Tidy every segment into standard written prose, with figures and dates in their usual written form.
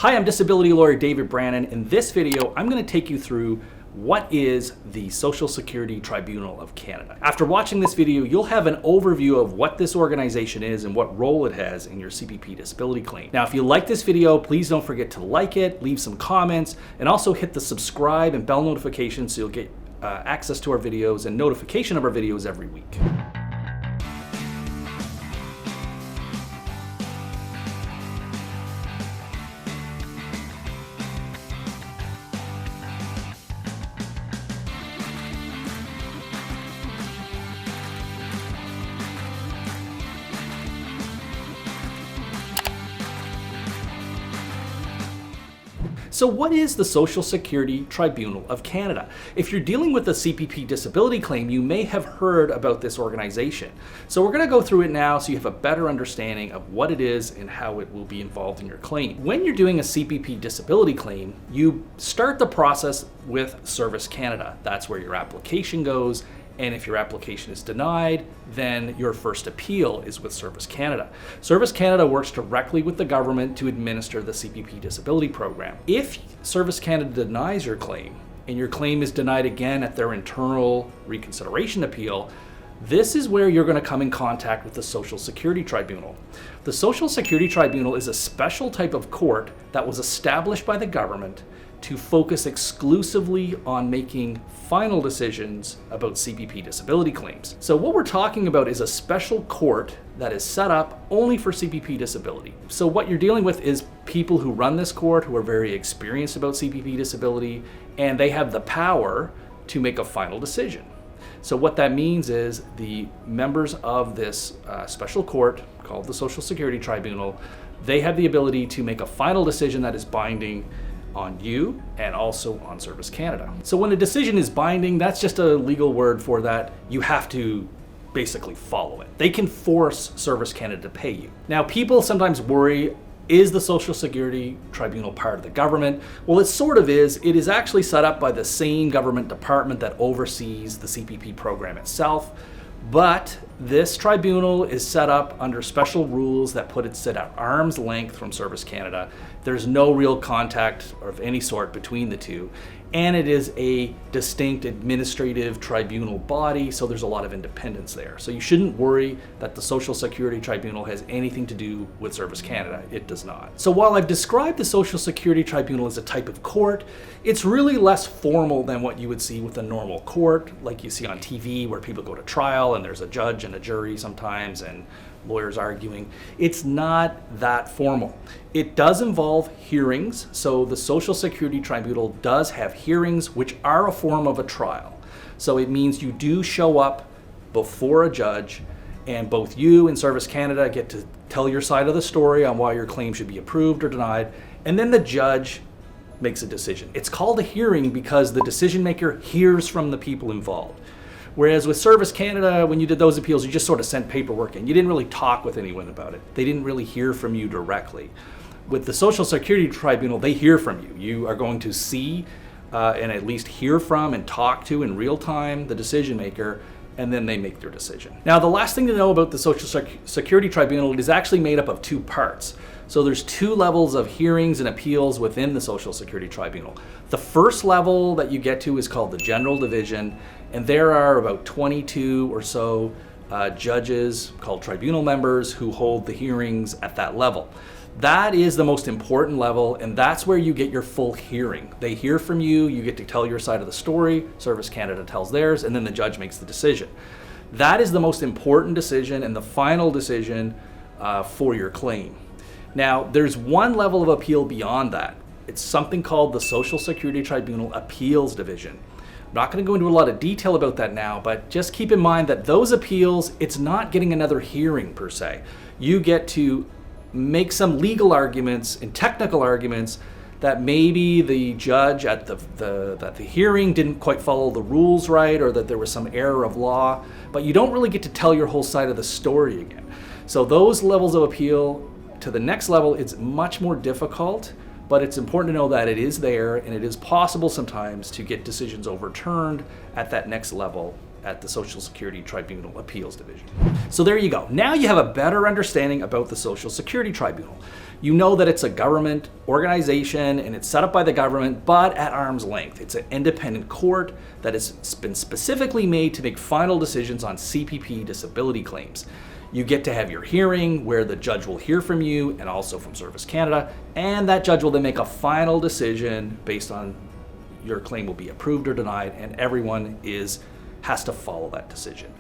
Hi, I'm disability lawyer David Brannon. In this video, I'm going to take you through what is the Social Security Tribunal of Canada. After watching this video, you'll have an overview of what this organization is and what role it has in your CPP disability claim. Now, if you like this video, please don't forget to like it, leave some comments, and also hit the subscribe and bell notification so you'll get access to our videos and notification of our videos every week. So what is the Social Security Tribunal of Canada? If you're dealing with a CPP disability claim, you may have heard about this organization. So we're going to go through it now so you have a better understanding of what it is and how it will be involved in your claim. When you're doing a CPP disability claim, you start the process with Service Canada. That's where your application goes. And if your application is denied, then your first appeal is with Service Canada. Service Canada works directly with the government to administer the CPP disability program. If Service Canada denies your claim, and your claim is denied again at their internal reconsideration appeal, this is where you're going to come in contact with the Social Security Tribunal. The Social Security Tribunal is a special type of court that was established by the government to focus exclusively on making final decisions about CPP disability claims. So what we're talking about is a special court that is set up only for CPP disability. So what you're dealing with is people who run this court who are very experienced about CPP disability, and they have the power to make a final decision. So what that means is the members of this special court called the Social Security Tribunal, they have the ability to make a final decision that is binding on you and also on Service Canada. So when a decision is binding, that's just a legal word for that you have to basically follow it. They can force Service Canada to pay you. Now, people sometimes worry, is the Social Security Tribunal part of the government? Well, it sort of is. It is actually set up by the same government department that oversees the CPP program itself. But this tribunal is set up under special rules that put it at arm's length from Service Canada. There's no real contact of any sort between the two. And it is a distinct administrative tribunal body, so there's a lot of independence there. So you shouldn't worry that the Social Security Tribunal has anything to do with Service Canada. It does not. So while I've described the Social Security Tribunal as a type of court, it's really less formal than what you would see with a normal court, like you see on TV where people go to trial and there's a judge and a jury sometimes and lawyers arguing. It's not that formal. It does involve hearings. So the Social Security Tribunal does have hearings, which are a form of a trial. So it means you do show up before a judge, and both you and Service Canada get to tell your side of the story on why your claim should be approved or denied, and then the judge makes a decision. It's called a hearing because the decision maker hears from the people involved. Whereas with Service Canada, when you did those appeals, you just sort of sent paperwork in. You didn't really talk with anyone about it. They didn't really hear from you directly. With the Social Security Tribunal, they hear from you. You are going to see and at least hear from and talk to in real time the decision maker, and then they make their decision. Now, the last thing to know about the Social Security Tribunal, it is actually made up of two parts. So there's two levels of hearings and appeals within the Social Security Tribunal. The first level that you get to is called the General Division, and there are about 22 or so judges called tribunal members who hold the hearings at that level. That is the most important level, and that's where you get your full hearing. They hear from you, you get to tell your side of the story, Service Canada tells theirs, and then the judge makes the decision. That is the most important decision and the final decision for your claim. Now, there's one level of appeal beyond that. It's something called the Social Security Tribunal Appeals Division. I'm not going to go into a lot of detail about that now, but just keep in mind that those appeals, it's not getting another hearing per se. You get to make some legal arguments and technical arguments that maybe the judge at the hearing didn't quite follow the rules right, or that there was some error of law, but you don't really get to tell your whole side of the story again. So those levels of appeal to the next level, it's much more difficult, but it's important to know that it is there, and it is possible sometimes to get decisions overturned at that next level at the Social Security Tribunal Appeals Division. So there you go. Now you have a better understanding about the Social Security Tribunal. You know that it's a government organization and it's set up by the government, but at arm's length. It's an independent court that has been specifically made to make final decisions on CPP disability claims. You get to have your hearing where the judge will hear from you and also from Service Canada, and that judge will then make a final decision based on your claim will be approved or denied, and everyone has to follow that decision.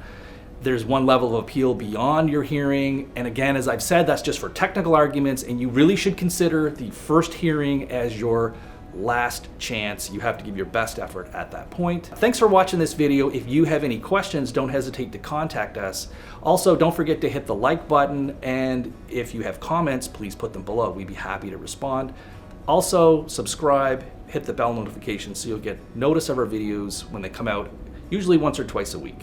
There's one level of appeal beyond your hearing, and again, as I've said, that's just for technical arguments, and you really should consider the first hearing as your last chance. You have to give your best effort at that point. Thanks for watching this video. If you have any questions, don't hesitate to contact us. Also, don't forget to hit the like button, and if you have comments, please put them below. We'd be happy to respond. Also, subscribe, hit the bell notification so you'll get notice of our videos when they come out, usually once or twice a week.